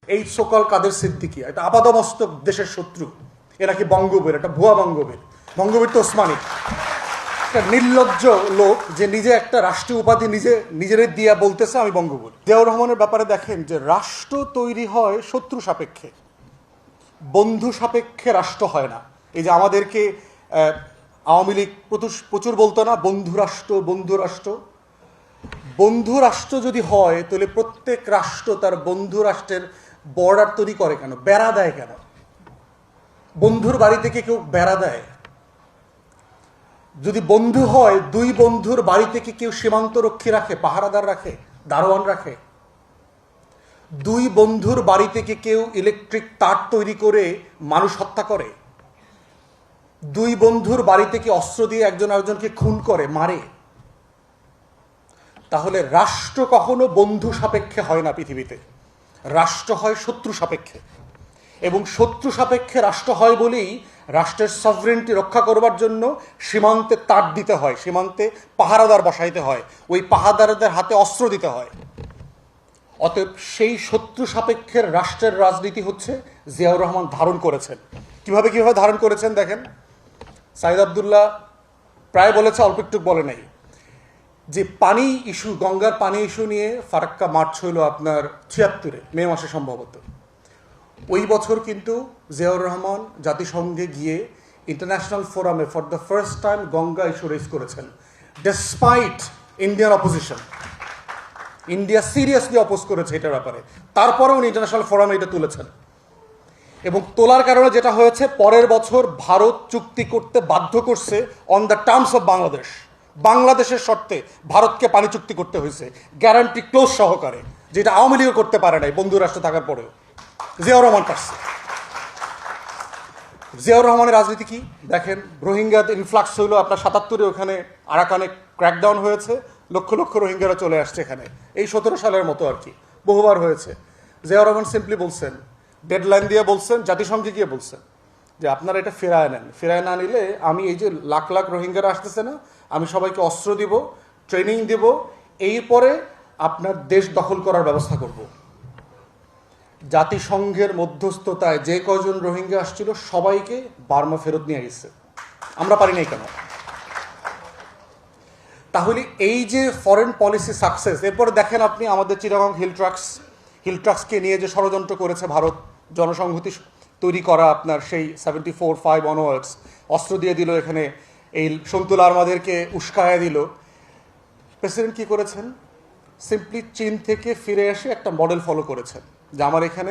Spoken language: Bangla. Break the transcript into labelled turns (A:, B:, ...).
A: এই সকল কাদের সিদ্দিকী এটা আপাদমস্তক দেশের শত্রু, এরা কি বঙ্গবীর, এটা ভুয়া বঙ্গবীর। বঙ্গবীর তো ওসমানী, একটা নির্লজ্জ লোক যে নিজে একটা রাষ্ট্রীয় উপাধি নিজের দিয়া বলতেছে আমি বঙ্গবীর। জিয়াউর রহমানের ব্যাপারে দেখেন যে রাষ্ট্র তৈরি হয় শত্রু সাপেক্ষে, বন্ধু সাপেক্ষে রাষ্ট্র হয় না। এই যে আমাদেরকে আওয়ামী লীগ প্রচুর বলতো না বন্ধু রাষ্ট্র বন্ধু রাষ্ট্র। বন্ধু রাষ্ট্র যদি হয় তাহলে প্রত্যেক রাষ্ট্র তার বন্ধু রাষ্ট্রের বর্ডার তৈরি করে কেন, বেড়া দেয় কেন? বন্ধুর বাড়ি থেকে কেউ বেড়া দেয়? যদি বন্ধু হয় দুই বন্ধুর বাড়ি থেকে কেউ সীমান্ত রক্ষী রাখে, পাহারাদার রাখে, দারোয়ান রাখে? দুই বন্ধুর বাড়ি থেকে কেউ ইলেকট্রিক তার তৈরি করে মানুষ হত্যা করে? দুই বন্ধুর বাড়ি থেকে অস্ত্র দিয়ে একজন আরেকজনকে খুন করে, মারে? তাহলে রাষ্ট্র কখনো বন্ধু সাপেক্ষে হয় না পৃথিবীতে, রাষ্ট্র হয় শত্রু সাপেক্ষে। এবং শত্রু সাপেক্ষে রাষ্ট্র হয় বলেই রাষ্ট্রের সভরেন্টি রক্ষা করবার জন্য সীমান্তে তার দিতে হয়, সীমান্তে পাহারাদার বসাইতে হয়, ওই পাহারাদারদের হাতে অস্ত্র দিতে হয়। অতএব সেই শত্রু সাপেক্ষের রাষ্ট্রের রাজনীতি হচ্ছে জিয়াউর রহমান ধারণ করেছেন। কিভাবে ধারণ করেছেন দেখেন। সাইদ আবদুল্লাহ প্রায় বলেছে, অল্প একটু বলে নাই, যে পানি ইস্যু, গঙ্গার পানি ইস্যু নিয়ে ফারাক্কা মার্চ হইল আপনার ৭৬-এ মে মাসে সম্ভবত। ওই বছর কিন্তু জিয়াউর রহমান জাতিসংঘে গিয়ে ইন্টারন্যাশনাল ফোরামে for the first time Ganga issue raise করেছেন, despite Indian opposition. India seriously oppose করেছে এটার ব্যাপারে, তারপরেও উনি ইন্টারন্যাশনাল ফোরামে এটা তুলেছেন। এবং তোলার কারণে যেটা হয়েছে, পরের বছর ভারত চুক্তি করতে বাধ্য করছে on the terms of Bangladesh. বাংলাদেশের শর্তে ভারতকে পানি চুক্তি করতে হয়েছে, গ্যারান্টি ক্লোজ সহকারে, যেটা আওয়ামী লীগও করতে পারে নাই বন্ধু রাষ্ট্র থাকার পরেও। জিয়াউর রহমান পারছে। জিয়াউর রহমানের রাজনীতি কি দেখেন। রোহিঙ্গাদের ইনফ্লাক্স হইল আপনার ৭৭-এ, ওখানে আরাকানে ক্র্যাকডাউন হয়েছে, লক্ষ লক্ষ রোহিঙ্গারা চলে আসছে এখানে। এই ১৭ সালের মতো আর কি, বহুবার হয়েছে। জিয়াউর রহমান সিম্পলি বলছেন, ডেডলাইন দিয়ে বলছেন, জাতিসংঘে গিয়ে বলছেন যে আপনারা এটা ফেরায় নেন, ফেরায় না নিলে আমি এই যে লাখ লাখ রোহিঙ্গারা আসতেছে না, আমি সবাইকে অস্ত্র দিব, ট্রেনিং দেব, এরপরে আপনার দেশ দখল করার ব্যবস্থা করব। জাতিসংঘের মধ্যস্থতায় যে কয়জন রোহিঙ্গা আসছিল সবাইকে বার্মা ফেরত নিয়ে গেছে। আমরা পারি নাই কেন? তাহলে এই যে ফরেন পলিসি সাকসেস, এরপরে দেখেন আপনি আমাদের চিটাগং হিল ট্রাক্সকে নিয়ে যে ষড়যন্ত্র করেছে ভারত, জনসংহতি তৈরি করা আপনার সেই 74-5 অনওয়ার্ডস, অস্ত্র দিয়ে দিল এখানে, এই সন্তুল আর্মাদেরকে উস্কায়া দিল। প্রেসিডেন্ট কি করেছেন? সিম্পলি চীন থেকে ফিরে এসে একটা মডেল ফলো করেছেন যে আমার এখানে